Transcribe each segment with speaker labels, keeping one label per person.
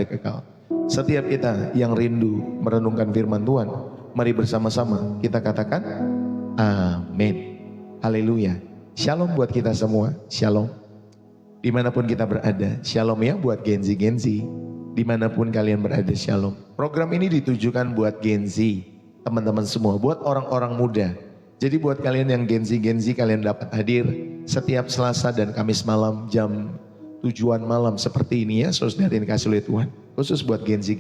Speaker 1: kekal. Setiap kita yang rindu merenungkan firman Tuhan, mari bersama-sama kita katakan amin. Haleluya. Shalom buat kita semua. Shalom. Dimanapun kita berada, shalom ya buat Gen-Z. Dimanapun kalian berada, shalom. Program ini ditujukan buat Gen-Z, teman-teman semua, buat orang-orang muda. Jadi buat kalian yang Gen-Z, kalian dapat hadir setiap Selasa dan Kamis malam jam 7-an malam seperti ini ya, saudara yang dikasihi oleh Tuhan. Khusus buat Gen-Z.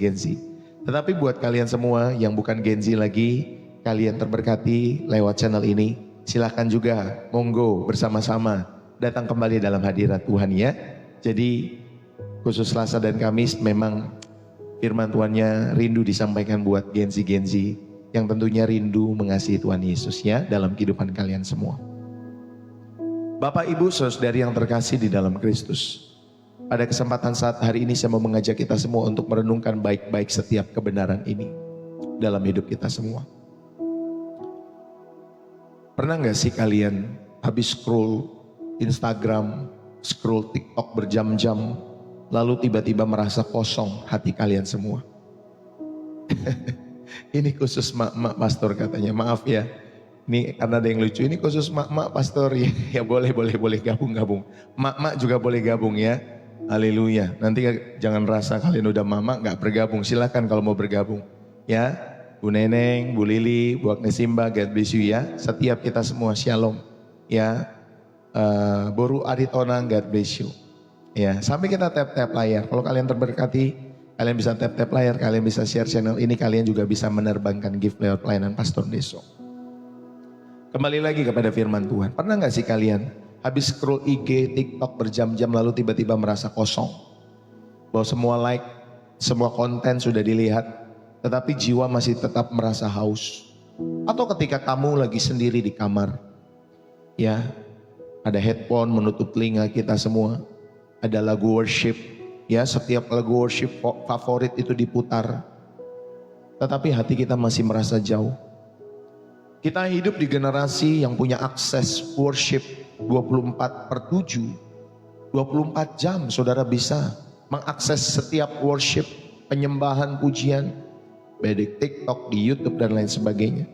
Speaker 1: Tetapi buat kalian semua yang bukan Gen-Z lagi, kalian terberkati lewat channel ini. Silahkan juga, monggo bersama-sama datang kembali dalam hadirat Tuhan ya. Jadi khusus Selasa dan Kamis memang firman Tuhannya rindu disampaikan buat Gen-Z yang tentunya rindu mengasihi Tuhan Yesus ya dalam kehidupan kalian semua. Bapak Ibu saudari yang terkasih di dalam Kristus, pada kesempatan saat hari ini saya mau mengajak kita semua untuk merenungkan baik-baik setiap kebenaran ini dalam hidup kita semua. Pernah gak sih kalian habis scroll Instagram, scroll TikTok berjam-jam, lalu tiba-tiba merasa kosong hati kalian semua? Ini khusus mak-mak pastor katanya, maaf ya. Ini karena ada yang lucu, ini khusus mak-mak pastor ya, boleh gabung. Mak-mak juga boleh gabung ya. Haleluya. Nanti jangan rasa kalian udah mama gak bergabung. Silakan kalau mau bergabung. Ya, Bu Neneng, Bu Lili, Bu Agnes Simba, God bless you ya. Setiap kita semua shalom. Ya, Boru Aditonang, God bless you. Ya, sampai kita tap-tap layar. Kalau kalian terberkati, kalian bisa tap-tap layar, kalian bisa share channel ini, kalian juga bisa menerbangkan gift lewat pelayanan Pastor Deso. Kembali lagi kepada firman Tuhan. Pernah gak sih kalian habis scroll IG, TikTok berjam-jam lalu tiba-tiba merasa kosong? Bahwa semua like, semua konten sudah dilihat, tetapi jiwa masih tetap merasa haus. Atau ketika kamu lagi sendiri di kamar, ya, ada headphone menutup telinga kita semua, ada lagu worship, ya, setiap lagu worship favorit itu diputar, tetapi hati kita masih merasa jauh. Kita hidup di generasi yang punya akses worship 24/7, 24 jam saudara bisa mengakses setiap worship, penyembahan, pujian, baik di TikTok, di YouTube dan lain sebagainya.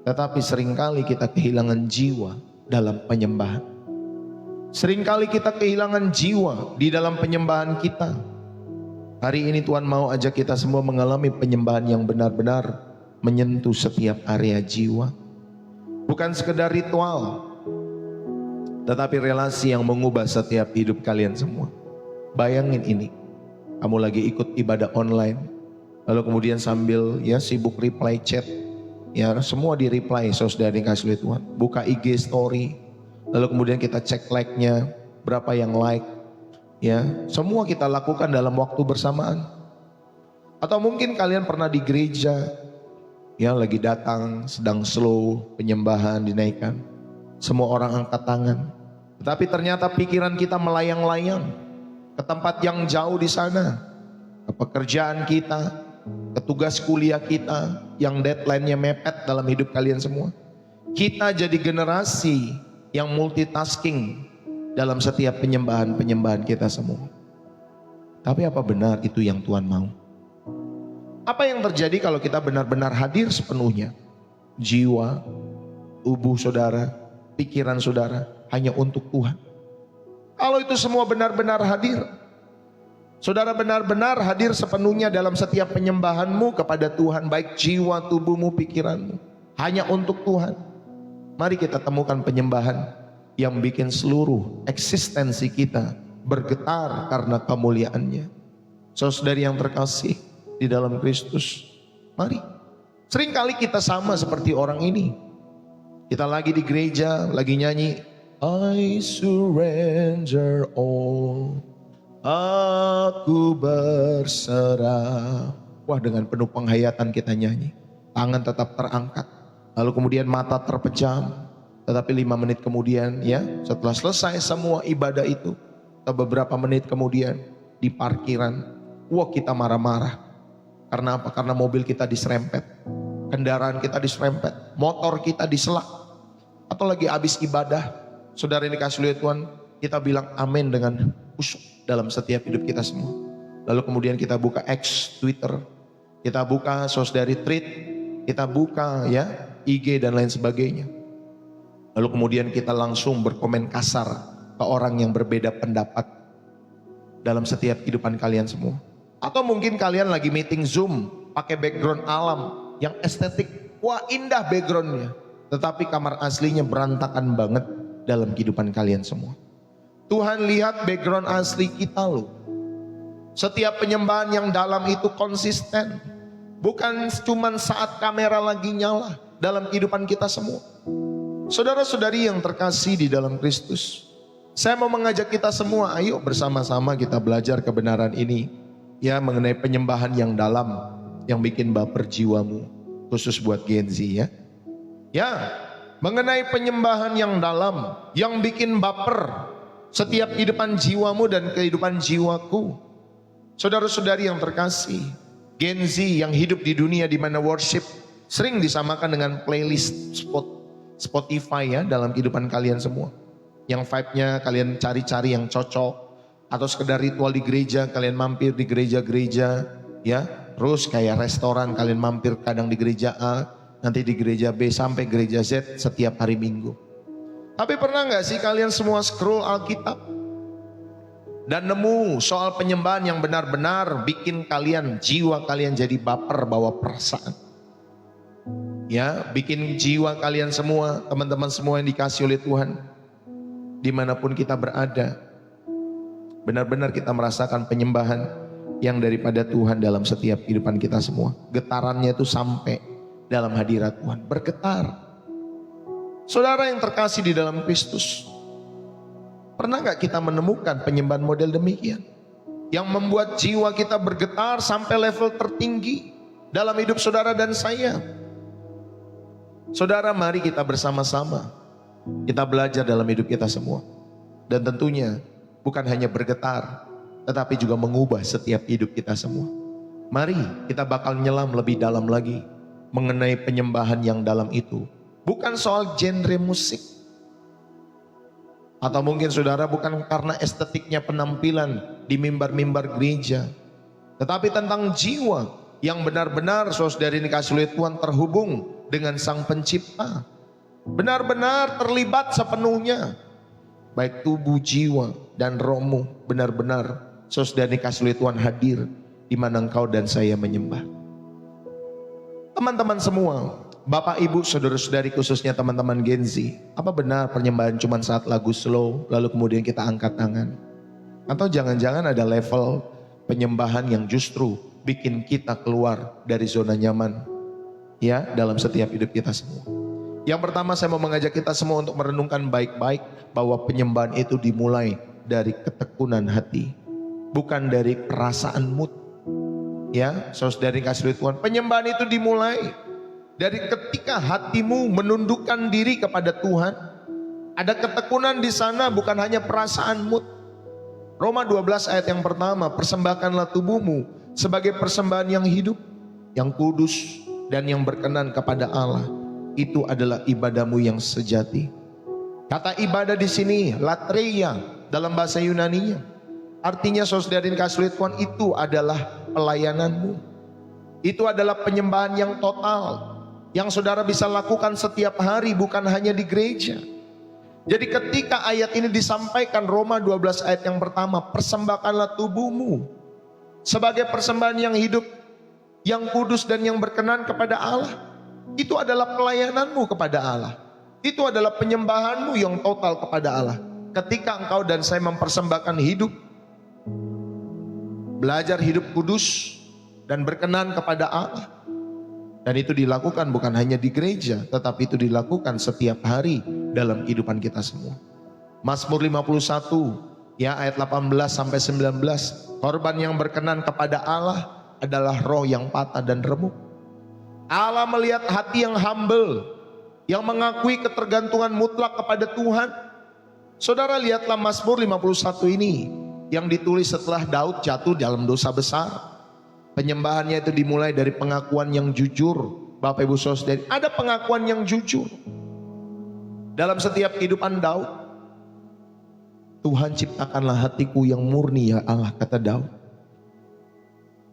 Speaker 1: Tetapi seringkali kita kehilangan jiwa dalam penyembahan. Seringkali kita kehilangan jiwa di dalam penyembahan kita. Hari ini Tuhan mau ajak kita semua mengalami penyembahan yang benar-benar menyentuh setiap area jiwa. Bukan sekedar ritual, tetapi relasi yang mengubah setiap hidup kalian semua. Bayangin ini, kamu lagi ikut ibadah online, lalu kemudian sambil ya sibuk reply chat, ya semua di reply saudara yang kasih oleh Tuhan. Buka IG story, lalu kemudian kita cek like-nya, berapa yang like, ya semua kita lakukan dalam waktu bersamaan. Atau mungkin kalian pernah di gereja, ya lagi datang, sedang slow, penyembahan dinaikkan, semua orang angkat tangan, tetapi ternyata pikiran kita melayang-layang ke tempat yang jauh di sana, ke pekerjaan kita, ke tugas kuliah kita yang deadline-nya mepet dalam hidup kalian semua. Kita jadi generasi yang multitasking dalam setiap penyembahan kita semua. Tapi apa benar itu yang Tuhan mau? Apa yang terjadi kalau kita benar-benar hadir sepenuhnya? Jiwa, tubuh saudara, pikiran saudara hanya untuk Tuhan. Kalau itu semua benar-benar hadir, saudara benar-benar hadir sepenuhnya dalam setiap penyembahanmu kepada Tuhan, baik jiwa, tubuhmu, pikiranmu, hanya untuk Tuhan. Mari kita temukan penyembahan yang bikin seluruh eksistensi kita bergetar karena kemuliaannya. Saudari yang terkasih di dalam Kristus, mari. Seringkali kita sama seperti orang ini. Kita lagi di gereja, lagi nyanyi I surrender all, aku berserah. Wah, dengan penuh penghayatan kita nyanyi, tangan tetap terangkat, lalu kemudian mata terpejam. Tetapi 5 menit kemudian, ya setelah selesai semua ibadah itu, atau beberapa menit kemudian di parkiran, wah kita marah-marah. Karena apa? Karena mobil kita diserempet, kendaraan kita diserempet, motor kita diselak. Atau lagi habis ibadah, saudara yang dikasihi oleh Tuhan, kita bilang amin dengan khusyuk dalam setiap hidup kita semua. Lalu kemudian kita buka X, Twitter, kita buka Sosdari Tweet, kita buka ya IG dan lain sebagainya. Lalu kemudian kita langsung berkomen kasar ke orang yang berbeda pendapat dalam setiap kehidupan kalian semua. Atau mungkin kalian lagi meeting Zoom pakai background alam yang estetik, wah indah backgroundnya, tetapi kamar aslinya berantakan banget dalam kehidupan kalian semua. Tuhan lihat background asli kita loh. Setiap penyembahan yang dalam itu konsisten, bukan cuma saat kamera lagi nyala dalam kehidupan kita semua. Saudara-saudari yang terkasih di dalam Kristus, saya mau mengajak kita semua, ayo bersama-sama kita belajar kebenaran ini ya, mengenai penyembahan yang dalam yang bikin baper jiwamu, khusus buat Gen Z ya. Ya, mengenai penyembahan yang dalam yang bikin baper setiap kehidupan jiwamu dan kehidupan jiwaku. Saudara-saudari yang terkasih, Gen Z yang hidup di dunia di mana worship sering disamakan dengan playlist Spotify ya dalam kehidupan kalian semua. Yang vibe-nya kalian cari-cari yang cocok, atau sekedar ritual di gereja, kalian mampir di gereja-gereja ya. Terus kayak restoran, kalian mampir kadang di gereja A, nanti di gereja B sampai gereja Z setiap hari Minggu. Tapi pernah nggak sih kalian semua scroll Alkitab dan nemu soal penyembahan yang benar-benar bikin kalian, jiwa kalian jadi baper bawa perasaan? Ya, bikin jiwa kalian semua, teman-teman semua yang dikasih oleh Tuhan, dimanapun kita berada, benar-benar kita merasakan penyembahan yang daripada Tuhan dalam setiap kehidupan kita semua. Getarannya itu sampai dalam hadirat Tuhan, bergetar. Saudara yang terkasih di dalam Kristus, pernah gak kita menemukan penyembahan model demikian? Yang membuat jiwa kita bergetar sampai level tertinggi dalam hidup saudara dan saya. Saudara, mari kita bersama-sama, kita belajar dalam hidup kita semua. Dan tentunya bukan hanya bergetar, tetapi juga mengubah setiap hidup kita semua. Mari kita bakal nyelam lebih dalam lagi mengenai penyembahan yang dalam itu. Bukan soal genre musik, atau mungkin saudara bukan karena estetiknya penampilan di mimbar-mimbar gereja, tetapi tentang jiwa yang benar-benar saudari dikasih oleh Tuhan terhubung dengan Sang Pencipta, benar-benar terlibat sepenuhnya, baik tubuh, jiwa, dan rohmu benar-benar saudari dikasih oleh Tuhan hadir di mana engkau dan saya menyembah. Teman-teman semua, Bapak, Ibu, saudara-saudari, khususnya teman-teman Gen Z, apa benar penyembahan cuma saat lagu slow lalu kemudian kita angkat tangan? Atau jangan-jangan ada level penyembahan yang justru bikin kita keluar dari zona nyaman ya dalam setiap hidup kita semua? Yang pertama, saya mau mengajak kita semua untuk merenungkan baik-baik bahwa penyembahan itu dimulai dari ketekunan hati, bukan dari perasaan mood. Ya, saudari kasih Tuhan, penyembahan itu dimulai dari ketika hatimu menundukkan diri kepada Tuhan. Ada ketekunan di sana, bukan hanya perasaan mood. Roma 12 ayat yang pertama, persembahkanlah tubuhmu sebagai persembahan yang hidup, yang kudus, dan yang berkenan kepada Allah. Itu adalah ibadahmu yang sejati. Kata ibadah di sini, latreia dalam bahasa Yunaninya. Artinya saudari kasih Tuhan, itu adalah pelayananmu. Itu adalah penyembahan yang total, yang saudara bisa lakukan setiap hari, bukan hanya di gereja. Jadi ketika ayat ini disampaikan, Roma 12 ayat yang pertama, persembahkanlah tubuhmu sebagai persembahan yang hidup, yang kudus dan yang berkenan kepada Allah. Itu adalah pelayananmu kepada Allah. Itu adalah penyembahanmu yang total kepada Allah. Ketika engkau dan saya mempersembahkan hidup, belajar hidup kudus dan berkenan kepada Allah. Dan itu dilakukan bukan hanya di gereja, tetapi itu dilakukan setiap hari dalam kehidupan kita semua. Mazmur 51 ya ayat 18 sampai 19, korban yang berkenan kepada Allah adalah roh yang patah dan remuk. Allah melihat hati yang humble, yang mengakui ketergantungan mutlak kepada Tuhan. Saudara, lihatlah Mazmur 51 ini yang ditulis setelah Daud jatuh dalam dosa besar. Penyembahannya itu dimulai dari pengakuan yang jujur. Bapak Ibu Saudara, ada pengakuan yang jujur dalam setiap kehidupan Daud. Tuhan, ciptakanlah hatiku yang murni ya Allah, kata Daud.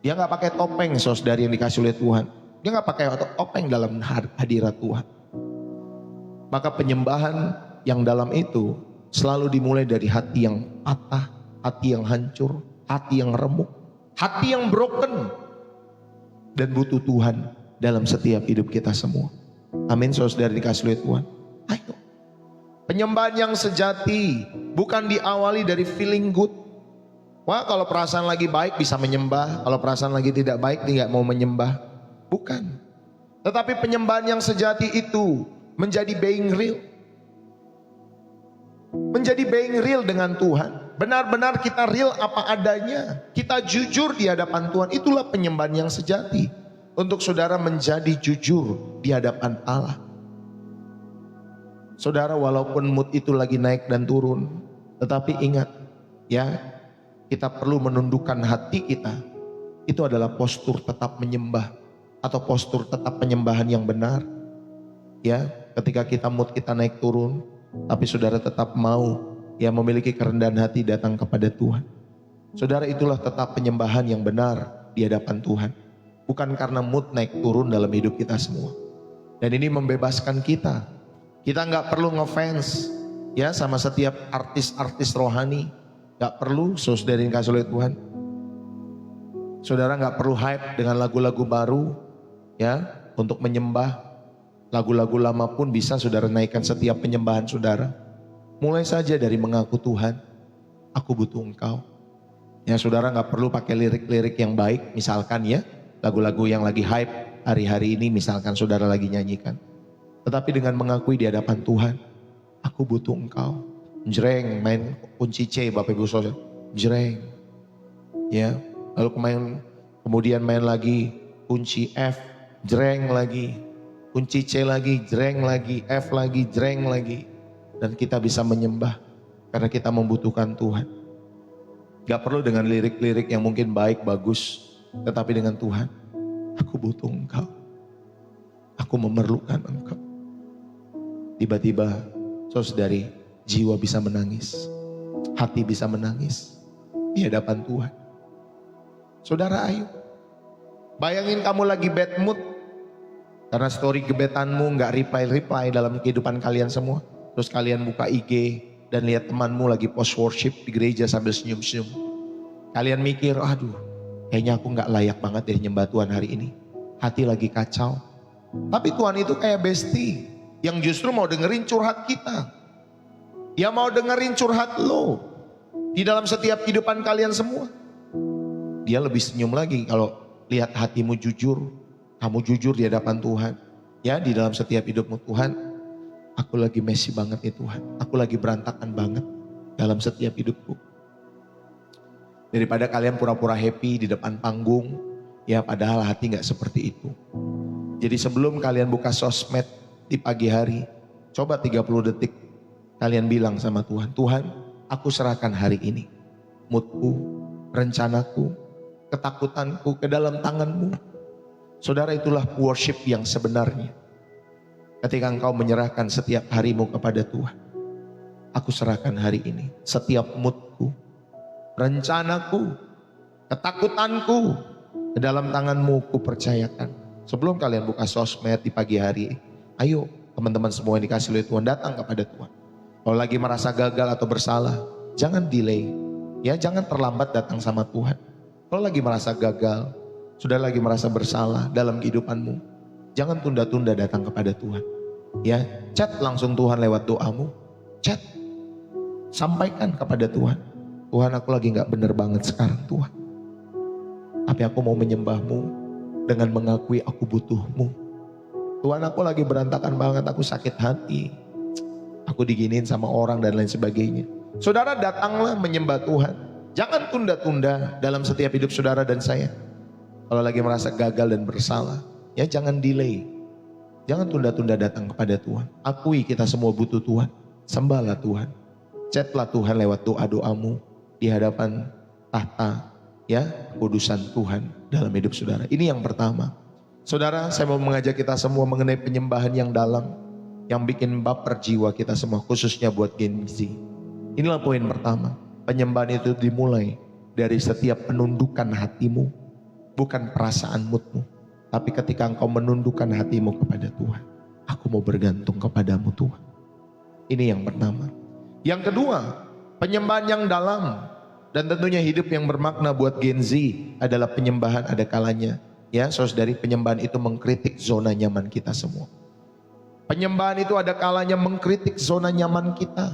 Speaker 1: Dia nggak pakai topeng, saudari yang dikasih oleh Tuhan. Dia nggak pakai topeng dalam hadirat Tuhan. Maka penyembahan yang dalam itu selalu dimulai dari hati yang patah, hati yang hancur, hati yang remuk, hati yang broken, dan butuh Tuhan dalam setiap hidup kita semua. Amin, saudari dikasih oleh Tuhan. Ayo. Penyembahan yang sejati bukan diawali dari feeling good. Wah, kalau perasaan lagi baik bisa menyembah, kalau perasaan lagi tidak baik tidak mau menyembah. Bukan. Tetapi penyembahan yang sejati itu menjadi being real. Menjadi being real dengan Tuhan. Benar-benar kita real apa adanya. Kita jujur di hadapan Tuhan. Itulah penyembahan yang sejati. Untuk saudara menjadi jujur di hadapan Allah. Saudara, walaupun mood itu lagi naik dan turun, tetapi ingat ya, kita perlu menundukkan hati kita. Itu adalah postur tetap menyembah atau postur tetap penyembahan yang benar. Ya, ketika kita mood kita naik turun, tapi saudara tetap mau ya memiliki kerendahan hati datang kepada Tuhan. Saudara, itulah tetap penyembahan yang benar di hadapan Tuhan. Bukan karena mood naik turun dalam hidup kita semua. Dan ini membebaskan kita. Kita nggak perlu ngefans ya sama setiap artis-artis rohani. Gak perlu, saudara yang dikasih oleh Tuhan. Saudara gak perlu hype dengan lagu-lagu baru ya untuk menyembah. Lagu-lagu lama pun bisa saudara naikkan setiap penyembahan saudara. Mulai saja dari mengaku Tuhan, aku butuh Engkau. Ya, saudara gak perlu pakai lirik-lirik yang baik, misalkan ya lagu-lagu yang lagi hype hari-hari ini misalkan saudara lagi nyanyikan. Tetapi dengan mengakui di hadapan Tuhan, aku butuh Engkau. Jreng, main kunci C, Bapak Ibu Saudara. Jreng. Ya, lalu kemudian main lagi kunci F, jreng lagi. Kunci C lagi, jreng lagi, F lagi, jreng lagi. Dan kita bisa menyembah karena kita membutuhkan Tuhan. Gak perlu dengan lirik-lirik yang mungkin baik, bagus, tetapi dengan Tuhan, aku butuh Engkau. Aku memerlukan Engkau. Tiba-tiba, saudari, jiwa bisa menangis, hati bisa menangis di hadapan Tuhan. Saudara, ayo. Bayangin kamu lagi bad mood karena story gebetanmu gak reply dalam kehidupan kalian semua. Terus kalian buka IG dan lihat temanmu lagi post worship di gereja sambil senyum-senyum. Kalian mikir, aduh kayaknya aku gak layak banget deh nyembah Tuhan hari ini. Hati lagi kacau. Tapi Tuhan itu kayak bestie yang justru mau dengerin curhat kita. Dia mau dengerin curhat lo di dalam setiap kehidupan kalian semua. Dia lebih senyum lagi kalau lihat hatimu jujur, kamu jujur di hadapan Tuhan. Ya, di dalam setiap hidupmu, Tuhan, aku lagi messy banget nih Tuhan. Aku lagi berantakan banget dalam setiap hidupku. Daripada kalian pura-pura happy di depan panggung, ya padahal hati gak seperti itu. Jadi sebelum kalian buka sosmed di pagi hari, coba 30 detik kalian bilang sama Tuhan, Tuhan, aku serahkan hari ini. Moodku, rencanaku, ketakutanku ke dalam tangan-Mu. Saudara, itulah worship yang sebenarnya. Ketika engkau menyerahkan setiap harimu kepada Tuhan. Aku serahkan hari ini. Setiap moodku, rencanaku, ketakutanku ke dalam tangan-Mu ku percayakan. Sebelum kalian buka sosmed di pagi hari, ayo teman-teman semua yang dikasih oleh Tuhan datang kepada Tuhan. Kalau lagi merasa gagal atau bersalah, jangan delay. Ya, jangan terlambat datang sama Tuhan. Kalau lagi merasa gagal, sudah lagi merasa bersalah dalam kehidupanmu, jangan tunda-tunda datang kepada Tuhan. Ya, chat langsung Tuhan lewat doamu. Chat. Sampaikan kepada Tuhan. Tuhan, aku lagi gak bener banget sekarang Tuhan. Tapi aku mau menyembah-Mu dengan mengakui aku butuh-Mu. Tuhan, aku lagi berantakan banget, aku sakit hati. Aku diginiin sama orang dan lain sebagainya. Saudara, datanglah menyembah Tuhan. Jangan tunda-tunda dalam setiap hidup saudara dan saya. Kalau lagi merasa gagal dan bersalah, ya jangan delay. Jangan tunda-tunda datang kepada Tuhan. Akui kita semua butuh Tuhan. Sembahlah Tuhan. Chatlah Tuhan lewat doa-doamu di hadapan tahta ya kudusan Tuhan dalam hidup saudara. Ini yang pertama. Saudara, saya mau mengajak kita semua mengenai penyembahan yang dalam, yang bikin baper jiwa kita semua, khususnya buat Gen Z. Inilah poin pertama. Penyembahan itu dimulai dari setiap penundukan hatimu. bukan perasaan moodmu, tapi ketika engkau menundukkan hatimu kepada Tuhan. Aku mau bergantung kepadamu Tuhan. Ini yang pertama. Yang kedua, penyembahan yang dalam dan tentunya hidup yang bermakna buat Gen Z adalah penyembahan ada kalanya. Ya, saudari, penyembahan itu mengkritik zona nyaman kita semua. Penyembahan itu ada kalanya mengkritik zona nyaman kita.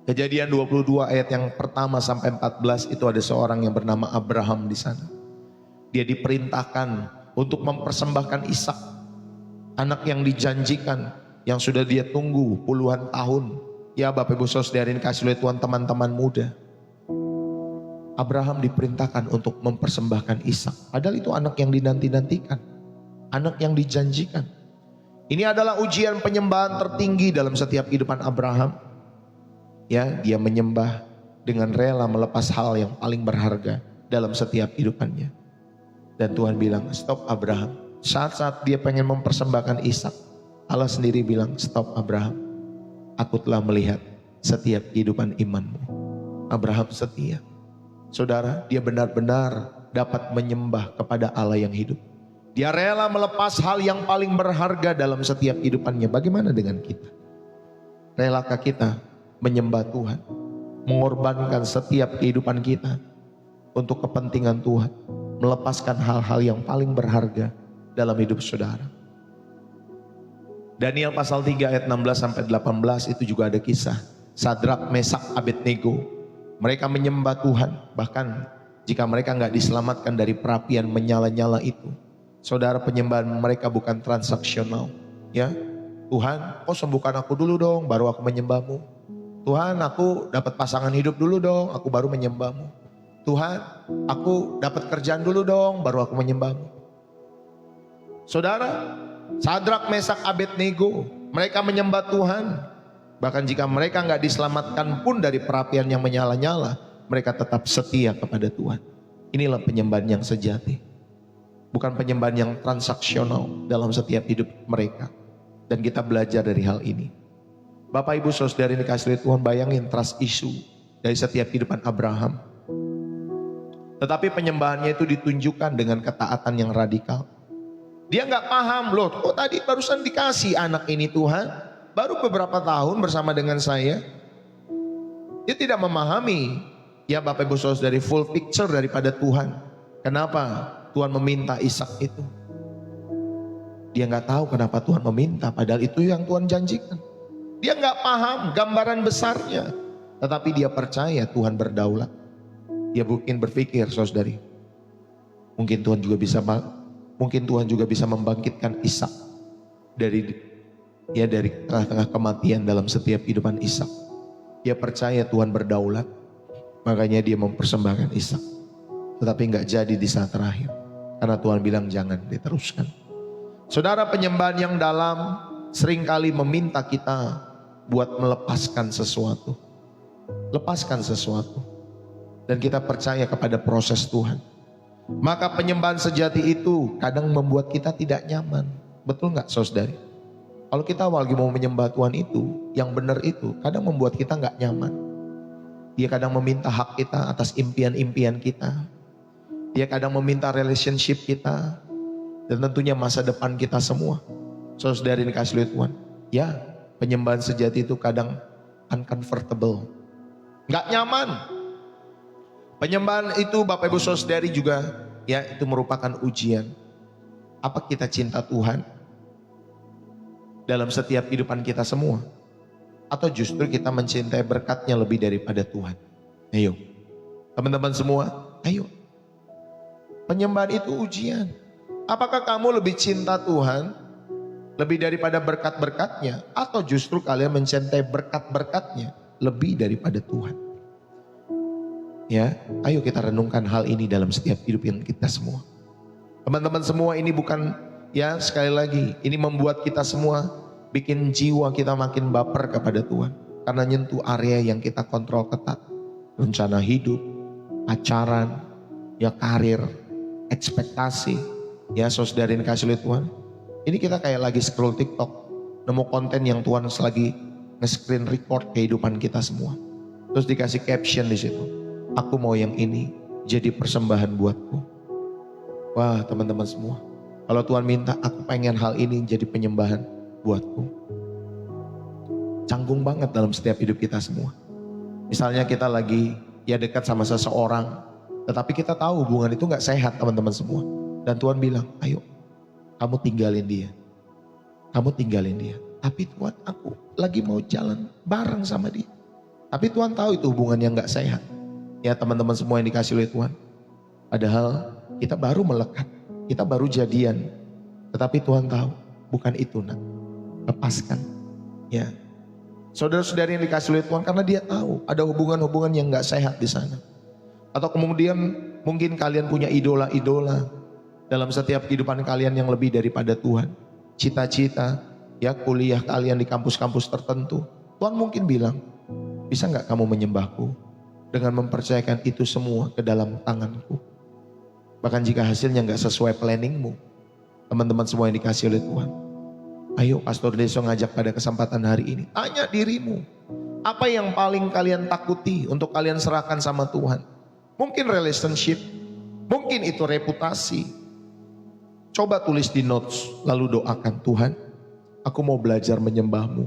Speaker 1: Kejadian 22 ayat yang pertama sampai 14 itu ada seorang yang bernama Abraham di sana. Dia diperintahkan untuk mempersembahkan Ishak, anak yang dijanjikan, yang sudah dia tunggu puluhan tahun. Ya Bapak Ibu Saudara yang kasih oleh Tuhan, teman-teman muda. Abraham diperintahkan untuk mempersembahkan Ishak. Padahal itu anak yang dinanti-nantikan, anak yang dijanjikan. Ini adalah ujian penyembahan tertinggi dalam setiap kehidupan Abraham. Ya, dia menyembah dengan rela melepas hal yang paling berharga dalam setiap kehidupannya. Dan Tuhan bilang, stop Abraham. Saat-saat dia pengen mempersembahkan Ishak, Allah sendiri bilang, stop Abraham. Aku telah melihat setiap kehidupan imanmu. Abraham setia. Saudara, dia benar-benar dapat menyembah kepada Allah yang hidup. Dia rela melepas hal yang paling berharga dalam setiap kehidupannya. Bagaimana dengan kita? Relakah kita menyembah Tuhan, mengorbankan setiap kehidupan kita untuk kepentingan Tuhan, melepaskan hal-hal yang paling berharga dalam hidup saudara? Daniel pasal 3 ayat 16 sampai 18 itu juga ada kisah Sadrak, Mesak, Abednego. Mereka menyembah Tuhan, bahkan jika mereka nggak diselamatkan dari perapian menyala-nyala itu. Saudara, penyembahan mereka bukan transaksional, ya. Tuhan, kau sembuhkan aku dulu dong, baru aku menyembahmu. Tuhan, aku dapat pasangan hidup dulu dong, aku baru menyembahmu. Tuhan, aku dapat kerjaan dulu dong, baru aku menyembahmu. Saudara, Sadrak, Mesak, Abednego, mereka menyembah Tuhan. Bahkan jika mereka nggak diselamatkan pun dari perapian yang menyala-nyala, mereka tetap setia kepada Tuhan. Inilah penyembahan yang sejati. Bukan penyembahan yang transaksional dalam setiap hidup mereka. Dan kita belajar dari hal ini. Bapak Ibu Saudara yang dikasihi Tuhan, bayangin trust issue dari setiap kehidupan Abraham. Tetapi penyembahannya itu ditunjukkan dengan ketaatan yang radikal. Dia nggak paham, loh kok tadi barusan dikasih anak ini Tuhan, baru beberapa tahun bersama dengan saya. Dia tidak memahami, ya Bapak Ibu Saudara, dari full picture daripada Tuhan. Kenapa Tuhan meminta Ishak itu? Dia nggak tahu kenapa Tuhan meminta, padahal itu yang Tuhan janjikan. Dia nggak paham gambaran besarnya, tetapi dia percaya Tuhan berdaulat. Dia mungkin berpikir, saudari, mungkin Tuhan juga bisa membangkitkan Ishak dari tengah-tengah kematian dalam setiap kehidupan Ishak. Dia percaya Tuhan berdaulat, makanya dia mempersembahkan Ishak. Tetapi nggak jadi di saat terakhir, karena Tuhan bilang jangan diteruskan. Saudara, penyembahan yang dalam seringkali meminta kita buat melepaskan sesuatu. Lepaskan sesuatu. Dan kita percaya kepada proses Tuhan. Maka penyembahan sejati itu kadang membuat kita tidak nyaman. Betul nggak saudari? Kalau kita lagi mau menyembah Tuhan itu, yang benar itu kadang membuat kita nggak nyaman. Dia kadang meminta hak kita atas impian-impian kita. Dia kadang meminta relationship kita. Dan tentunya masa depan kita semua. Saudari dikasih oleh Tuhan. Ya, penyembahan sejati itu kadang uncomfortable. Nggak nyaman. Penyembahan itu Bapak Ibu Saudari juga, ya, itu merupakan ujian. Apa kita cinta Tuhan dalam setiap kehidupan kita semua? Atau justru kita mencintai berkatnya lebih daripada Tuhan? Ayo, teman-teman semua, ayo. Penyembahan itu ujian. Apakah kamu lebih cinta Tuhan lebih daripada berkat-berkatnya? Atau justru kalian mencintai berkat-berkatnya lebih daripada Tuhan? Ya, ayo kita renungkan hal ini dalam setiap hidup yang kita semua. Teman-teman semua, ini bukan, ya sekali lagi, ini membuat kita semua, bikin jiwa kita makin baper kepada Tuhan. Karena nyentuh area yang kita kontrol ketat. Rencana hidup, pacaran, ya karir, ekspektasi. Ya saudara yang dikasih oleh Tuhan. Ini kita kayak lagi scroll TikTok, nemu konten yang Tuhan lagi nge-screen record kehidupan kita semua. Terus dikasih caption di situ. Aku mau yang ini jadi persembahan buatku. Wah teman-teman semua, kalau Tuhan minta aku pengen hal ini jadi penyembahan buatku, canggung banget dalam setiap hidup kita semua. Misalnya kita lagi ya dekat sama seseorang, tetapi kita tahu hubungan itu gak sehat teman-teman semua. Dan Tuhan bilang, ayo kamu tinggalin dia. Kamu tinggalin dia. Tapi Tuhan, aku lagi mau jalan bareng sama dia. Tapi Tuhan tahu itu hubungan yang gak sehat. Ya teman-teman semua yang dikasih oleh Tuhan. Padahal kita baru melekat, kita baru jadian. Tetapi Tuhan tahu, bukan itu nak. Lepaskan. Ya. Saudara-saudari yang dikasih oleh Tuhan, karena dia tahu ada hubungan-hubungan yang gak sehat di sana. Atau kemudian mungkin kalian punya idola-idola dalam setiap kehidupan kalian yang lebih daripada Tuhan. Cita-cita, ya kuliah kalian di kampus-kampus tertentu. Tuhan mungkin bilang, bisa gak kamu menyembahku dengan mempercayakan itu semua ke dalam tanganku. Bahkan jika hasilnya gak sesuai planningmu, teman-teman semua yang dikasih oleh Tuhan. Ayo Pastor Deso ngajak pada kesempatan hari ini, tanya dirimu, apa yang paling kalian takuti untuk kalian serahkan sama Tuhan? Mungkin relationship, mungkin itu reputasi. Coba tulis di notes, lalu doakan, Tuhan, aku mau belajar menyembahmu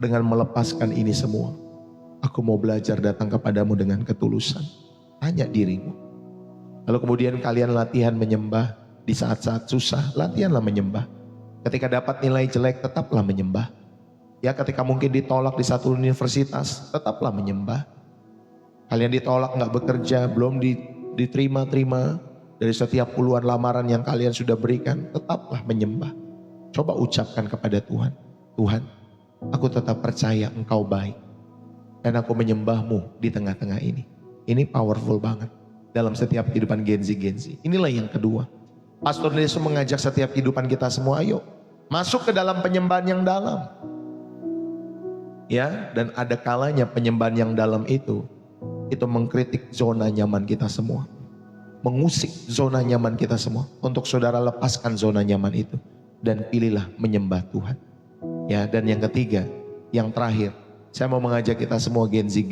Speaker 1: dengan melepaskan ini semua. Aku mau belajar datang kepadamu dengan ketulusan. Tanya dirimu. Lalu kemudian kalian latihan menyembah di saat-saat susah, latihanlah menyembah. Ketika dapat nilai jelek, tetaplah menyembah. Ya ketika mungkin ditolak di satu universitas, tetaplah menyembah. Kalian ditolak gak bekerja, belum diterima-terima dari setiap puluhan lamaran yang kalian sudah berikan, tetaplah menyembah. Coba ucapkan kepada Tuhan, Tuhan, aku tetap percaya Engkau baik. Dan aku menyembahmu di tengah-tengah ini. Ini powerful banget dalam setiap kehidupan Gen-Z. Inilah yang kedua. Pastor Deso mengajak setiap kehidupan kita semua, ayo masuk ke dalam penyembahan yang dalam. Ya, dan ada kalanya penyembahan yang dalam itu mengkritik zona nyaman kita semua. Mengusik zona nyaman kita semua. Untuk saudara lepaskan zona nyaman itu. Dan pilihlah menyembah Tuhan. Ya, dan yang ketiga, yang terakhir, saya mau mengajak kita semua Gen Z.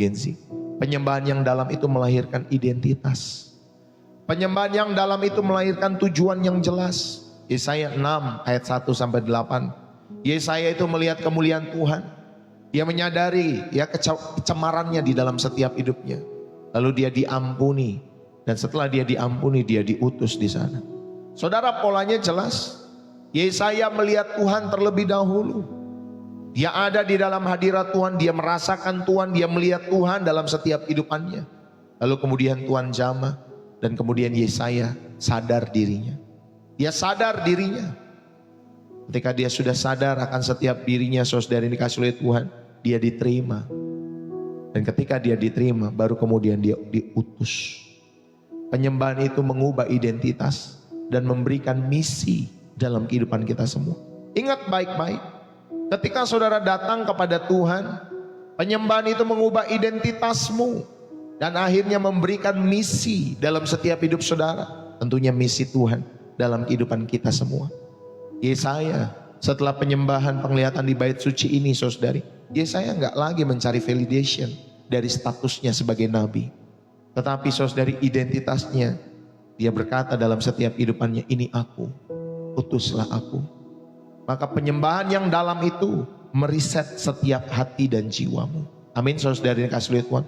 Speaker 1: Penyembahan yang dalam itu melahirkan identitas. Penyembahan yang dalam itu melahirkan tujuan yang jelas. Yesaya 6 ayat 1-8. Yesaya itu melihat kemuliaan Tuhan. Dia menyadari ya kecemarannya di dalam setiap hidupnya. Lalu dia diampuni. Dan setelah dia diampuni, dia diutus di sana. Saudara, polanya jelas. Yesaya melihat Tuhan terlebih dahulu. Dia ada di dalam hadirat Tuhan, dia merasakan Tuhan, dia melihat Tuhan dalam setiap kehidupannya. Lalu kemudian Tuhan jamah, dan kemudian Yesaya sadar dirinya. Dia sadar dirinya. Ketika dia sudah sadar akan setiap dirinya, saudara yang dikasih oleh Tuhan, dia diterima. Dan ketika dia diterima, baru kemudian dia diutus. Penyembahan itu mengubah identitas dan memberikan misi dalam kehidupan kita semua. Ingat baik-baik. Ketika saudara datang kepada Tuhan, penyembahan itu mengubah identitasmu dan akhirnya memberikan misi dalam setiap hidup saudara. Tentunya misi Tuhan dalam kehidupan kita semua. Yesaya setelah penyembahan penglihatan di bait suci ini, saudari, Yesaya nggak lagi mencari validation dari statusnya sebagai nabi, tetapi saudari identitasnya, dia berkata dalam setiap kehidupannya, ini aku, utuslah aku. Maka penyembahan yang dalam itu meriset setiap hati dan jiwamu. Amin, saudara yang dikasih oleh Tuhan.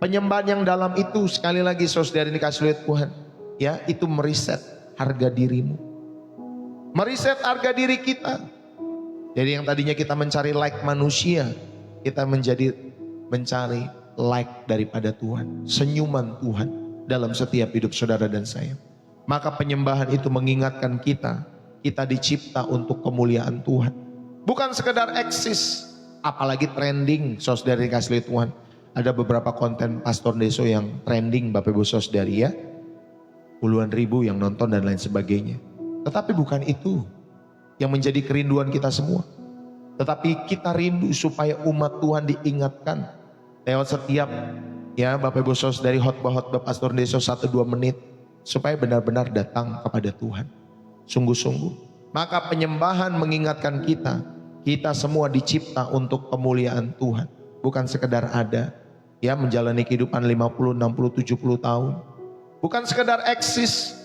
Speaker 1: Penyembahan yang dalam itu sekali lagi saudara yang dikasih oleh Tuhan, ya itu meriset harga dirimu. Meriset harga diri kita. Jadi yang tadinya kita mencari like manusia, kita mencari like daripada Tuhan, senyuman Tuhan dalam setiap hidup saudara dan saya. Maka penyembahan itu mengingatkan kita dicipta untuk kemuliaan Tuhan. Bukan sekedar eksis, apalagi trending, saudara dikasih oleh Tuhan. Ada beberapa konten Pastor Deso yang trending Bapak Ibu saudari ya. Puluhan ribu yang nonton dan lain sebagainya. Tetapi bukan itu yang menjadi kerinduan kita semua. Tetapi kita rindu supaya umat Tuhan diingatkan lewat setiap ya Bapak Ibu saudari khotbah-khotbah Pastor Deso 1-2 menit. Supaya benar-benar datang kepada Tuhan. Sungguh-sungguh. Maka penyembahan mengingatkan kita semua dicipta untuk kemuliaan Tuhan. Bukan sekedar ada, menjalani kehidupan 50, 60, 70 tahun. Bukan sekedar eksis,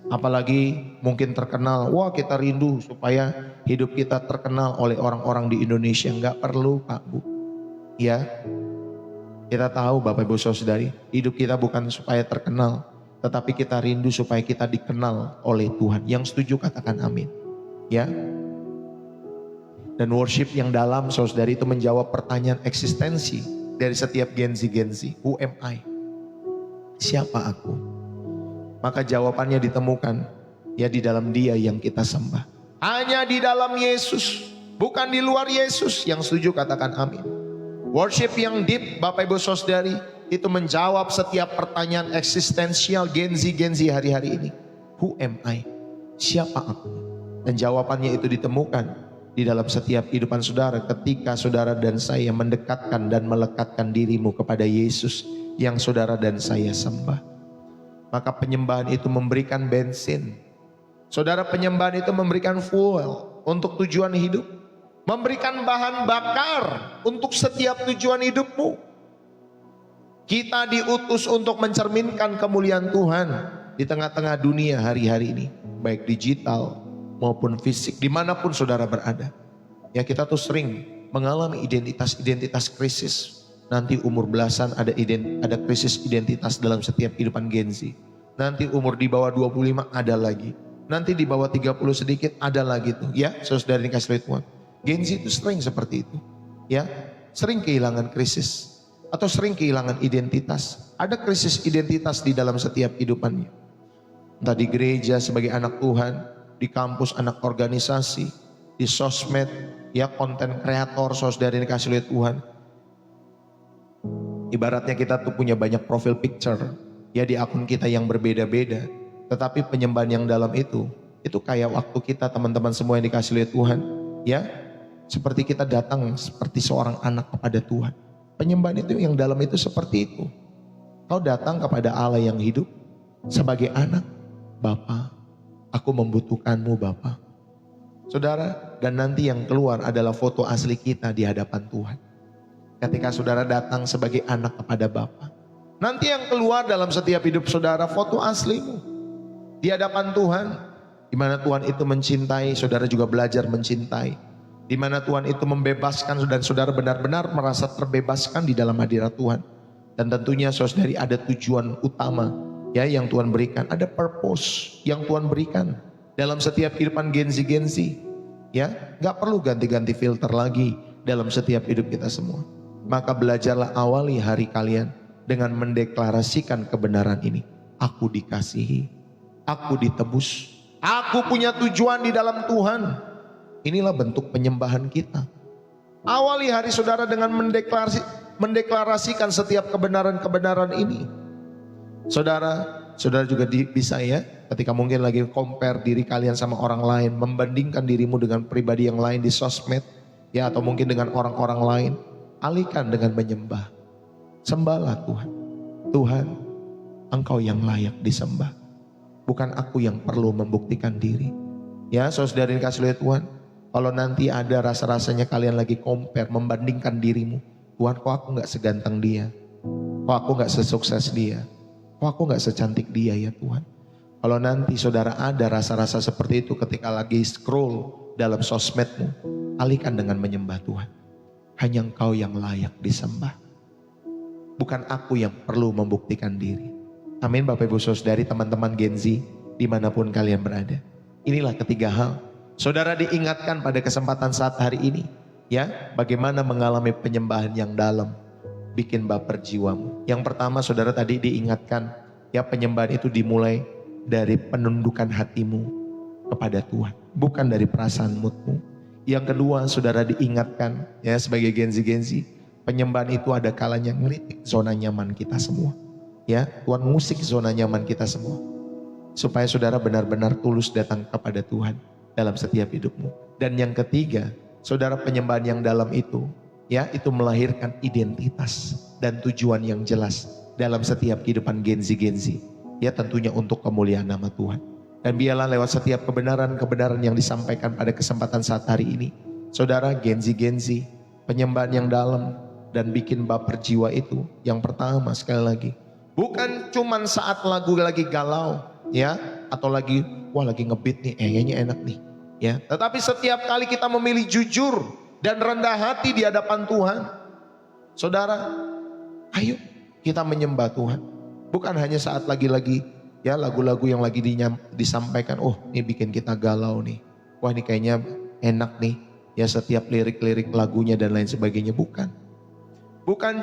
Speaker 1: Apalagi mungkin terkenal, wah kita rindu supaya hidup kita terkenal oleh orang-orang di Indonesia. Enggak perlu Pak Bu. Ya, kita tahu Bapak Ibu Saudari, hidup kita bukan supaya terkenal, tetapi kita rindu supaya kita dikenal oleh Tuhan. Yang setuju katakan amin. Ya. Dan worship yang dalam saudari itu menjawab pertanyaan eksistensi dari setiap genzi. Who am I? Siapa aku? Maka jawabannya ditemukan ya di dalam Dia yang kita sembah. Hanya di dalam Yesus, bukan di luar Yesus. Yang setuju katakan amin. Worship yang deep Bapak Ibu Saudari itu menjawab setiap pertanyaan eksistensial genzi hari-hari ini. Who am I? Siapa aku? Dan jawabannya itu ditemukan di dalam setiap kehidupan saudara ketika saudara dan saya mendekatkan dan melekatkan dirimu kepada Yesus yang saudara dan saya sembah. Maka penyembahan itu memberikan bensin. Saudara, penyembahan itu memberikan fuel untuk tujuan hidup. Memberikan bahan bakar untuk setiap tujuan hidupmu. Kita diutus untuk mencerminkan kemuliaan Tuhan di tengah-tengah dunia hari-hari ini. Baik digital maupun fisik, dimanapun saudara berada. Ya, kita tuh sering mengalami identitas krisis. Nanti umur belasan ada krisis identitas dalam setiap kehidupan genzi. Nanti umur di bawah 25 ada lagi. Nanti di bawah 30 sedikit ada lagi tuh. Ya, saudara dikasih oleh Tuhan. Genzi itu sering seperti itu. Ya, sering kehilangan krisis. Atau sering kehilangan identitas. Ada krisis identitas di dalam setiap kehidupannya. Entah di gereja sebagai anak Tuhan, di kampus anak organisasi, di sosmed, ya konten kreator, saudara dikasih oleh Tuhan. Ibaratnya kita tuh punya banyak profil picture ya di akun kita yang berbeda-beda. Tetapi penyembahan yang dalam itu kayak waktu kita teman-teman semua yang dikasih oleh Tuhan. Ya, seperti kita datang seperti seorang anak kepada Tuhan. Penyembahan itu yang dalam itu seperti itu. Kau datang kepada Allah yang hidup sebagai anak. Bapa, aku membutuhkanmu Bapa. Saudara, dan nanti yang keluar adalah foto asli kita di hadapan Tuhan. Ketika saudara datang sebagai anak kepada Bapa, nanti yang keluar dalam setiap hidup saudara foto aslimu di hadapan Tuhan, di mana Tuhan itu mencintai, saudara juga belajar mencintai, di mana Tuhan itu membebaskan dan saudara benar-benar merasa terbebaskan di dalam hadirat Tuhan. Dan tentunya saudari ada tujuan utama ya yang Tuhan berikan, ada purpose yang Tuhan berikan dalam setiap kehidupan genzi ya, nggak perlu ganti-ganti filter lagi dalam setiap hidup kita semua. Maka belajarlah awali hari kalian dengan mendeklarasikan kebenaran ini. Aku dikasihi, aku ditebus, aku punya tujuan di dalam Tuhan. Inilah bentuk penyembahan kita. Awali hari saudara dengan mendeklarasikan setiap kebenaran-kebenaran ini. Saudara juga bisa ya, ketika mungkin lagi compare diri kalian sama orang lain, membandingkan dirimu dengan pribadi yang lain di sosmed, ya atau mungkin dengan orang-orang lain. Alihkan dengan menyembah. Sembahlah Tuhan. Tuhan, Engkau yang layak disembah. Bukan aku yang perlu membuktikan diri. Ya, saudara dikasih oleh Tuhan. Kalau nanti ada rasa-rasanya kalian lagi compare, membandingkan dirimu. Tuhan, kok aku gak seganteng dia? Kok aku gak sesukses dia? Kok aku gak secantik dia ya Tuhan? Kalau nanti saudara ada rasa-rasa seperti itu ketika lagi scroll dalam sosmedmu, alihkan dengan menyembah Tuhan. Hanya Engkau yang layak disembah. Bukan aku yang perlu membuktikan diri. Amin Bapak Ibu Saudari, teman-teman genzi dimanapun kalian berada. Inilah ketiga hal. Saudara diingatkan pada kesempatan saat hari ini. Ya, bagaimana mengalami penyembahan yang dalam. Bikin baper jiwamu. Yang pertama saudara tadi diingatkan. Ya, penyembahan itu dimulai dari penundukan hatimu kepada Tuhan. Bukan dari perasaan moodmu. Yang kedua saudara diingatkan ya sebagai genzi, penyembahan itu ada kalanya ngelitik zona nyaman kita semua. Ya, Tuhan musik zona nyaman kita semua. Supaya saudara benar-benar tulus datang kepada Tuhan dalam setiap hidupmu. Dan yang ketiga, saudara penyembahan yang dalam itu ya itu melahirkan identitas dan tujuan yang jelas dalam setiap kehidupan genzi. Ya, tentunya untuk kemuliaan nama Tuhan. Dan biarlah lewat setiap kebenaran-kebenaran yang disampaikan pada kesempatan saat hari ini. Saudara genzi, penyembahan yang dalam dan bikin baper jiwa itu. Yang pertama sekali lagi. Bukan cuman saat lagu lagi galau. ya, atau lagi wah lagi ngebeat nih, kayaknya enak nih, ya. Tetapi setiap kali kita memilih jujur dan rendah hati di hadapan Tuhan, saudara, ayo kita menyembah Tuhan. Bukan hanya saat lagi-lagi ya lagu-lagu yang lagi disampaikan, oh ini bikin kita galau nih, wah ini kayaknya enak nih, ya setiap lirik-lirik lagunya dan lain sebagainya. Bukan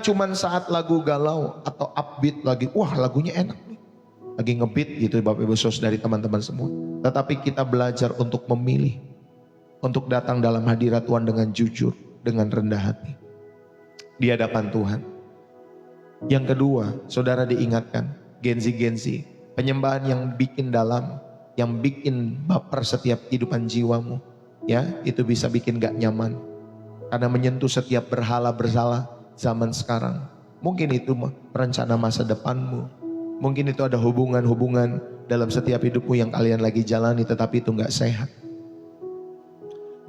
Speaker 1: cuman saat lagu galau atau upbeat lagi, wah lagunya enak nih, lagi ngebeat gitu Bapak Ibu Saudara dari teman-teman semua. Tetapi kita belajar untuk memilih, untuk datang dalam hadirat Tuhan dengan jujur, dengan rendah hati di hadapan Tuhan. Yang kedua, saudara diingatkan, genzi, penyembahan yang bikin dalam, yang bikin baper setiap kehidupan jiwamu, ya itu bisa bikin gak nyaman karena menyentuh setiap berhala zaman sekarang. Mungkin itu rencana masa depanmu, mungkin itu ada hubungan-hubungan dalam setiap hidupmu yang kalian lagi jalani tetapi itu gak sehat.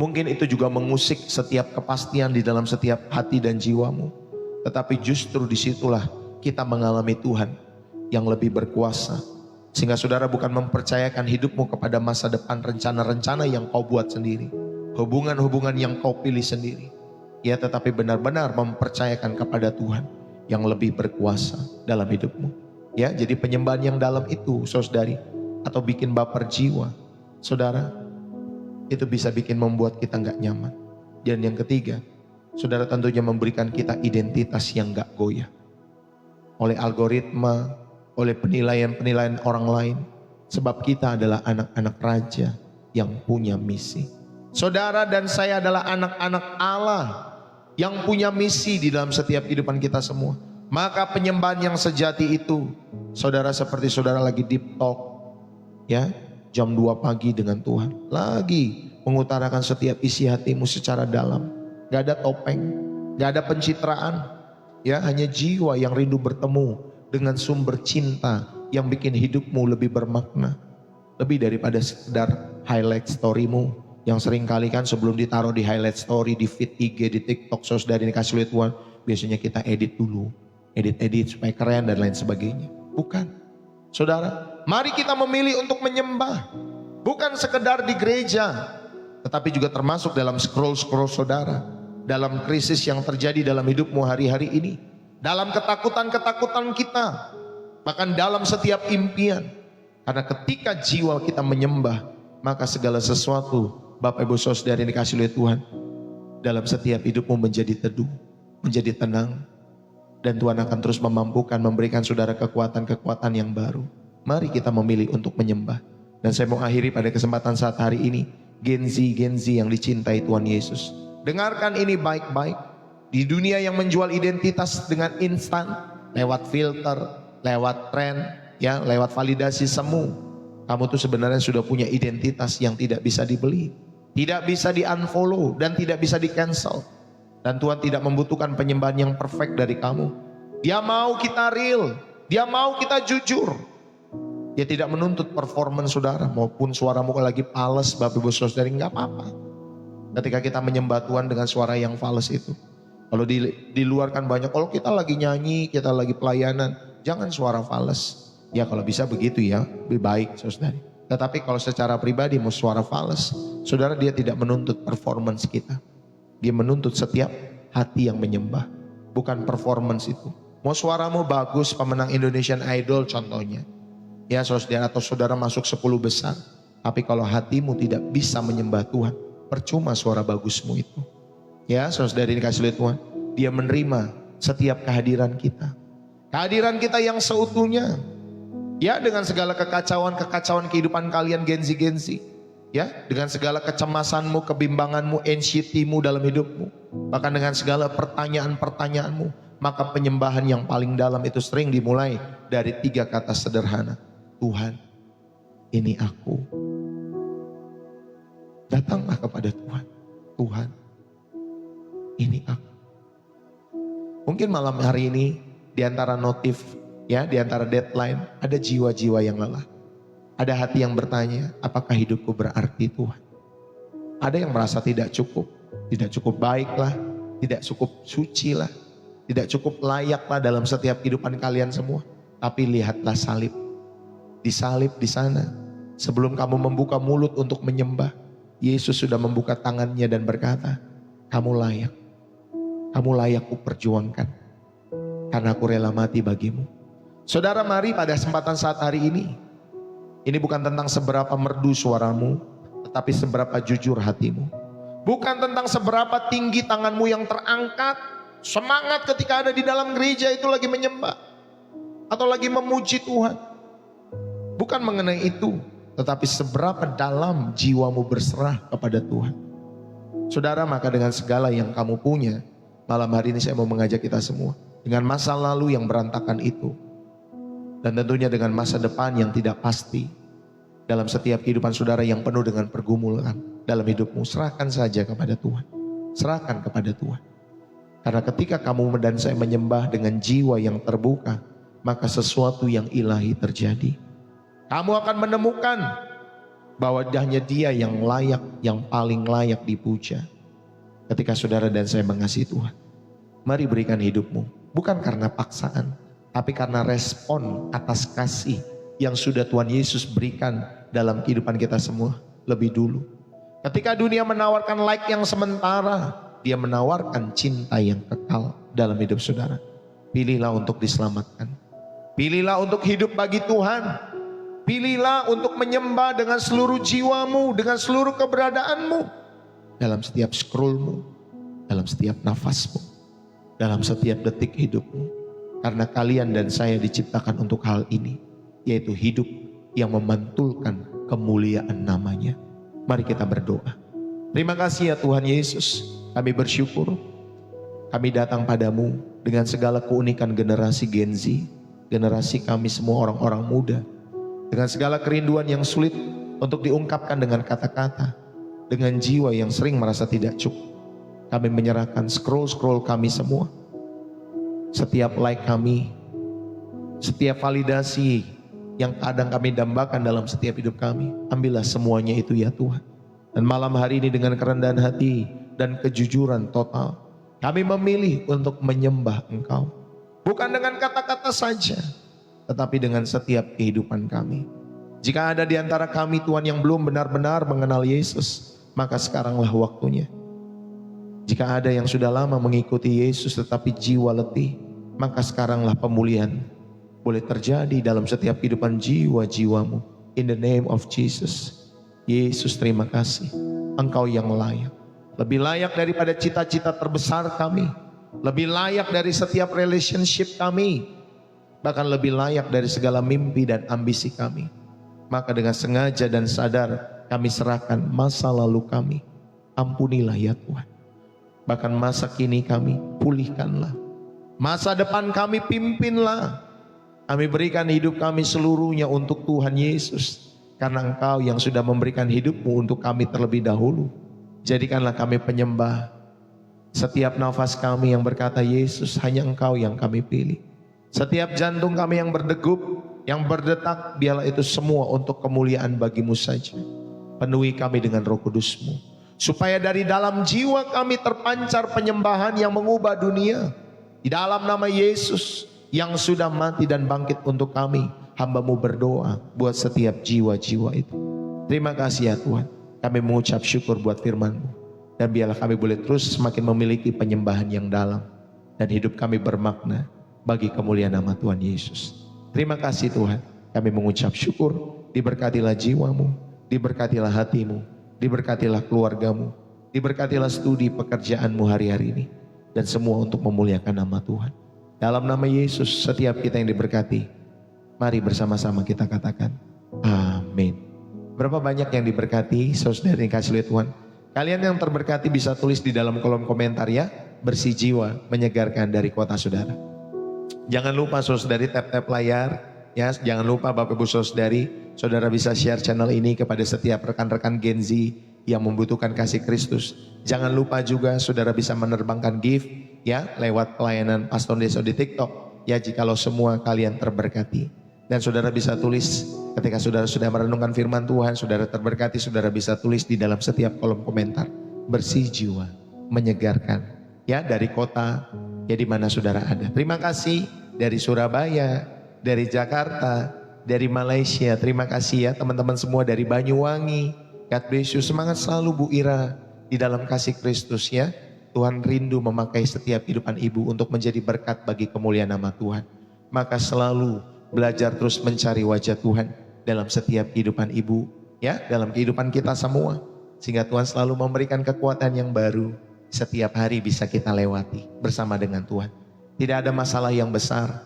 Speaker 1: Mungkin itu juga mengusik setiap kepastian di dalam setiap hati dan jiwamu. Tetapi justru disitulah kita mengalami Tuhan yang lebih berkuasa. Sehingga saudara bukan mempercayakan hidupmu kepada masa depan, rencana-rencana yang kau buat sendiri, hubungan-hubungan yang kau pilih sendiri, ya, tetapi benar-benar mempercayakan kepada Tuhan yang lebih berkuasa dalam hidupmu. Ya, jadi penyembahan yang dalam itu, saudari, atau bikin baper jiwa, saudara, itu bisa bikin membuat kita nggak nyaman. Dan yang ketiga, saudara tentunya memberikan kita identitas yang gak goyah. Oleh algoritma, oleh penilaian-penilaian orang lain. Sebab kita adalah anak-anak raja yang punya misi. Saudara dan saya adalah anak-anak Allah yang punya misi di dalam setiap kehidupan kita semua. Maka penyembahan yang sejati itu, saudara seperti saudara lagi deep talk, ya, jam 2 pagi dengan Tuhan. Lagi mengutarakan setiap isi hatimu secara dalam. Gak ada topeng, gak ada pencitraan, ya hanya jiwa yang rindu bertemu dengan sumber cinta yang bikin hidupmu lebih bermakna, lebih daripada sekedar highlight storymu yang sering kali kan sebelum ditaruh di highlight story di feed IG, di TikTok, saudara dikasih lihat Tuhan, biasanya kita edit dulu, edit supaya keren dan lain sebagainya. Bukan, saudara, mari kita memilih untuk menyembah, bukan sekedar di gereja, tetapi juga termasuk dalam scroll saudara. Dalam krisis yang terjadi dalam hidupmu hari-hari ini, dalam ketakutan-ketakutan kita, bahkan dalam setiap impian. Karena ketika jiwa kita menyembah, maka segala sesuatu, Bapak Ibu Saudara yang dikasih oleh Tuhan, dalam setiap hidupmu menjadi teduh, menjadi tenang, dan Tuhan akan terus memampukan, memberikan saudara kekuatan-kekuatan yang baru. Mari kita memilih untuk menyembah. Dan saya mau akhiri pada kesempatan saat hari ini, genzi yang dicintai Tuhan Yesus. Dengarkan ini baik-baik. Di dunia yang menjual identitas dengan instan, lewat filter, lewat tren, ya, lewat validasi semu, kamu tuh sebenarnya sudah punya identitas yang tidak bisa dibeli, tidak bisa di-unfollow dan tidak bisa di-cancel. Dan Tuhan tidak membutuhkan penyembahan yang perfect dari kamu. Dia mau kita real, Dia mau kita jujur. Dia tidak menuntut performance saudara, maupun suaramu lagi pales, Bapak Ibu Saudara, nggak apa-apa. Ketika kita menyembah Tuhan dengan suara yang fals itu, kalau diluarkan banyak, kalau kita lagi nyanyi, kita lagi pelayanan, jangan suara fals. Ya kalau bisa begitu ya, lebih baik saudari. Tetapi kalau secara pribadi mau suara fals, saudara, dia tidak menuntut performance kita. Dia menuntut setiap hati yang menyembah, bukan performance itu. Mau suaramu bagus, pemenang Indonesian Idol contohnya, ya saudara, atau saudara masuk 10 besar, tapi kalau hatimu tidak bisa menyembah Tuhan, percuma suara bagusmu itu. Ya, saudara dikasih oleh Tuhan, Dia menerima setiap kehadiran kita. Kehadiran kita yang seutuhnya. Ya, dengan segala kekacauan kehidupan kalian genzi. Ya, dengan segala kecemasanmu, kebimbanganmu, anxiety-mu dalam hidupmu. Bahkan dengan segala pertanyaan-pertanyaanmu, maka penyembahan yang paling dalam itu sering dimulai dari 3 kata sederhana. Tuhan, ini aku. Datanglah kepada Tuhan. Tuhan, ini aku. Mungkin malam hari ini di antara notif, ya, di antara deadline, ada jiwa-jiwa yang lelah. Ada hati yang bertanya, apakah hidupku berarti Tuhan? Ada yang merasa tidak cukup baiklah, tidak cukup suci lah, tidak cukup layaklah dalam setiap kehidupan kalian semua. Tapi lihatlah salib. disalib di sana. Sebelum kamu membuka mulut untuk menyembah, Yesus sudah membuka tangannya dan berkata, kamu layak. Kamu layak kuperjuangkan. Karena aku rela mati bagimu. Saudara, mari pada kesempatan saat hari ini bukan tentang seberapa merdu suaramu, tetapi seberapa jujur hatimu. Bukan tentang seberapa tinggi tanganmu yang terangkat, semangat ketika ada di dalam gereja itu lagi menyembah, atau lagi memuji Tuhan. Bukan mengenai itu, tetapi seberapa dalam jiwamu berserah kepada Tuhan. Saudara, maka dengan segala yang kamu punya, malam hari ini saya mau mengajak kita semua, dengan masa lalu yang berantakan itu, dan tentunya dengan masa depan yang tidak pasti, dalam setiap kehidupan saudara yang penuh dengan pergumulan dalam hidupmu, serahkan saja kepada Tuhan. Serahkan kepada Tuhan. Karena ketika kamu dan saya menyembah dengan jiwa yang terbuka, maka sesuatu yang ilahi terjadi. Kamu akan menemukan bahwa hanya Dia yang layak, yang paling layak dipuja. Ketika saudara dan saya mengasihi Tuhan, mari berikan hidupmu, bukan karena paksaan, tapi karena respon atas kasih yang sudah Tuhan Yesus berikan dalam kehidupan kita semua lebih dulu. Ketika dunia menawarkan like yang sementara, Dia menawarkan cinta yang kekal dalam hidup saudara. Pilihlah untuk diselamatkan. Pilihlah untuk hidup bagi Tuhan. Pilihlah untuk menyembah dengan seluruh jiwamu, dengan seluruh keberadaanmu. Dalam setiap scrollmu, dalam setiap nafasmu, dalam setiap detik hidupmu. Karena kalian dan saya diciptakan untuk hal ini, yaitu hidup yang memantulkan kemuliaan namanya. Mari kita berdoa. Terima kasih ya Tuhan Yesus, kami bersyukur. Kami datang padamu dengan segala keunikan generasi Gen Z, generasi kami semua orang-orang muda. Dengan segala kerinduan yang sulit untuk diungkapkan dengan kata-kata, dengan jiwa yang sering merasa tidak cukup, kami menyerahkan scroll kami semua. Setiap like kami, setiap validasi yang kadang kami dambakan dalam setiap hidup kami, ambillah semuanya itu ya Tuhan. Dan malam hari ini dengan kerendahan hati dan kejujuran total, kami memilih untuk menyembah Engkau. Bukan dengan kata-kata saja, tetapi dengan setiap kehidupan kami. Jika ada di antara kami Tuhan yang belum benar-benar mengenal Yesus, maka sekaranglah waktunya. Jika ada yang sudah lama mengikuti Yesus tetapi jiwa letih, maka sekaranglah pemulihan boleh terjadi dalam setiap kehidupan jiwa-jiwamu. In the name of Jesus. Yesus, terima kasih. Engkau yang layak. Lebih layak daripada cita-cita terbesar kami. Lebih layak dari setiap relationship kami. Bahkan lebih layak dari segala mimpi dan ambisi kami. Maka dengan sengaja dan sadar kami serahkan masa lalu kami. Ampunilah ya Tuhan. Bahkan masa kini kami pulihkanlah. Masa depan kami pimpinlah. Kami berikan hidup kami seluruhnya untuk Tuhan Yesus. Karena Engkau yang sudah memberikan hidupmu untuk kami terlebih dahulu. Jadikanlah kami penyembah. Setiap nafas kami yang berkata Yesus, hanya Engkau yang kami pilih. Setiap jantung kami yang berdegup, yang berdetak, biarlah itu semua untuk kemuliaan bagi-Mu saja. Penuhi kami dengan Roh Kudus-Mu. Supaya dari dalam jiwa kami terpancar penyembahan yang mengubah dunia. Di dalam nama Yesus yang sudah mati dan bangkit untuk kami, hamba-Mu berdoa buat setiap jiwa-jiwa itu. Terima kasih ya Tuhan. Kami mengucap syukur buat firman-Mu. Dan biarlah kami boleh terus semakin memiliki penyembahan yang dalam. Dan hidup kami bermakna bagi kemuliaan nama Tuhan Yesus. Terima kasih Tuhan. Kami mengucap syukur. Diberkatilah jiwamu, diberkatilah hatimu, diberkatilah keluargamu, diberkatilah studi pekerjaanmu hari-hari ini. Dan semua untuk memuliakan nama Tuhan. Dalam nama Yesus, setiap kita yang diberkati, mari bersama-sama kita katakan amin. Berapa banyak yang diberkati saudara yang kasih oleh Tuhan? Kalian yang terberkati bisa tulis di dalam kolom komentar ya. Bersih jiwa menyegarkan dari kota saudara. Jangan lupa saudari tap-tap layar ya. Jangan lupa Bapak Ibu saudari, saudara bisa share channel ini kepada setiap rekan-rekan Gen Z yang membutuhkan kasih Kristus. Jangan lupa juga saudara bisa menerbangkan gift ya lewat pelayanan Pastor Deso di TikTok ya, jikalau semua kalian terberkati. Dan saudara bisa tulis ketika saudara sudah merenungkan firman Tuhan, saudara terberkati, saudara bisa tulis di dalam setiap kolom komentar. Bersih jiwa, menyegarkan ya dari kota ya di mana saudara ada. Terima kasih dari Surabaya, dari Jakarta, dari Malaysia. Terima kasih ya teman-teman semua dari Banyuwangi. God bless you. Semangat selalu Bu Ira di dalam kasih Kristus ya. Tuhan rindu memakai setiap kehidupan ibu untuk menjadi berkat bagi kemuliaan nama Tuhan. Maka selalu belajar terus mencari wajah Tuhan dalam setiap kehidupan ibu ya, dalam kehidupan kita semua. Sehingga Tuhan selalu memberikan kekuatan yang baru. Setiap hari bisa kita lewati bersama dengan Tuhan. Tidak ada masalah yang besar.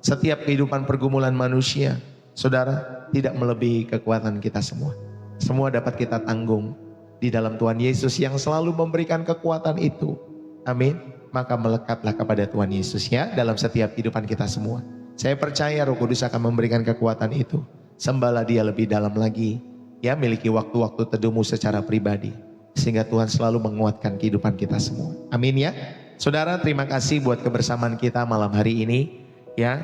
Speaker 1: Setiap kehidupan pergumulan manusia, saudara, tidak melebihi kekuatan kita semua. Semua dapat kita tanggung di dalam Tuhan Yesus yang selalu memberikan kekuatan itu. Amin. Maka melekatlah kepada Tuhan Yesus ya dalam setiap kehidupan kita semua. Saya percaya Roh Kudus akan memberikan kekuatan itu. Sembahlah Dia lebih dalam lagi. Ya, miliki waktu-waktu teduhmu secara pribadi. Sehingga Tuhan selalu menguatkan kehidupan kita semua. Amin ya. Saudara, terima kasih buat kebersamaan kita malam hari ini. Ya,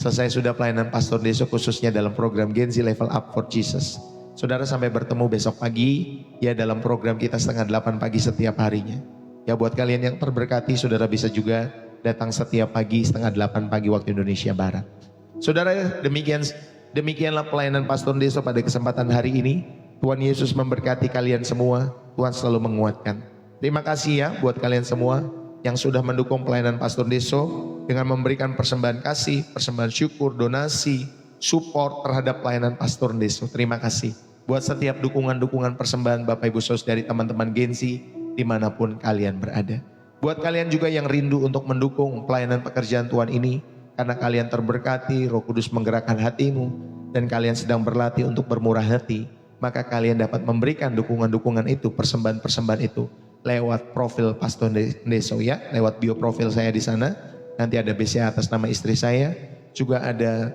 Speaker 1: selesai sudah pelayanan Pastor Deso khususnya dalam program Gen Z Level Up for Jesus. Saudara, sampai bertemu besok pagi ya dalam program kita 7:30 pagi setiap harinya. Ya, buat kalian yang terberkati, saudara bisa juga datang setiap pagi 7:30 pagi waktu Indonesia Barat. Saudara, demikianlah pelayanan Pastor Deso pada kesempatan hari ini. Tuhan Yesus memberkati kalian semua. Tuhan selalu menguatkan. Terima kasih ya buat kalian semua yang sudah mendukung pelayanan Pastor Deso dengan memberikan persembahan kasih, persembahan syukur, donasi, support terhadap pelayanan Pastor Deso. Terima kasih buat setiap dukungan-dukungan persembahan Bapak Ibu Saudara dari teman-teman Gen Z dimanapun kalian berada. Buat kalian juga yang rindu untuk mendukung pelayanan pekerjaan Tuhan ini, karena kalian terberkati, Roh Kudus menggerakkan hatimu, dan kalian sedang berlatih untuk bermurah hati, maka kalian dapat memberikan dukungan-dukungan itu, persembahan-persembahan itu lewat profil Pastor Deso ya, lewat bio profil saya di sana. Nanti ada BCA atas nama istri saya, juga ada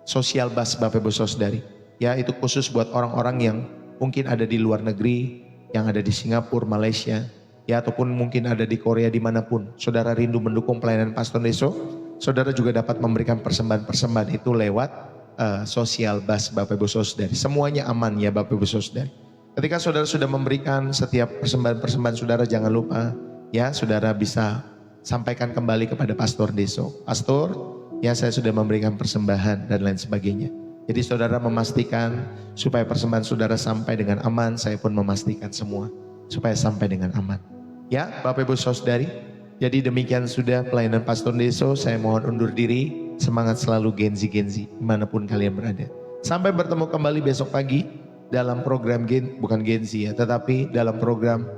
Speaker 1: sosial bus Bapak Ibu Saudari. Ya, itu khusus buat orang-orang yang mungkin ada di luar negeri, yang ada di Singapura, Malaysia, ya ataupun mungkin ada di Korea dimanapun. Saudara rindu mendukung pelayanan Pastor Deso, saudara juga dapat memberikan persembahan-persembahan itu lewat sosial bus Bapak Ibu Saudari. Semuanya aman ya Bapak Ibu Saudari. Ketika saudara sudah memberikan setiap persembahan-persembahan saudara, jangan lupa ya saudara bisa sampaikan kembali kepada Pastor Deso. Pastor, ya saya sudah memberikan persembahan dan lain sebagainya. Jadi saudara memastikan supaya persembahan saudara sampai dengan aman. Saya pun memastikan semua supaya sampai dengan aman. Ya Bapak Ibu Saudari, jadi demikian sudah pelayanan Pastor Deso. Saya mohon undur diri. Semangat selalu Gen Z dimanapun kalian berada. Sampai bertemu kembali besok pagi dalam program bukan Gen Z ya, tetapi dalam program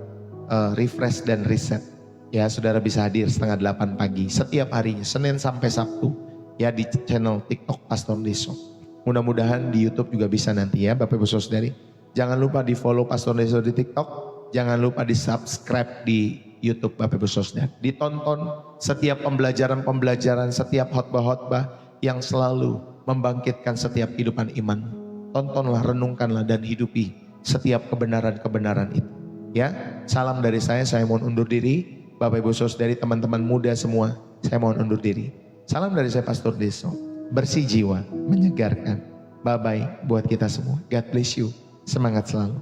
Speaker 1: Refresh dan Reset. Ya, saudara bisa hadir 7:30 pagi setiap harinya, Senin sampai Sabtu ya di channel TikTok Pastor Deso. Mudah-mudahan di YouTube juga bisa nanti ya Bapak Ibu Saudari. Jangan lupa di follow Pastor Deso di TikTok, jangan lupa di subscribe di YouTube Bapak Ibu Saudari. Ditonton setiap pembelajaran, setiap khotbah-khotbah yang selalu membangkitkan setiap kehidupan iman. Tontonlah, renungkanlah dan hidupi setiap kebenaran-kebenaran itu. Ya, salam dari saya mohon undur diri. Bapak Ibu Saudari, teman-teman muda semua, saya mohon undur diri. Salam dari saya Pastor Deso, bersih jiwa, menyegarkan. Bye-bye buat kita semua. God bless you. Semangat selalu.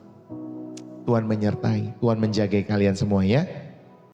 Speaker 1: Tuhan menyertai, Tuhan menjaga kalian semua ya.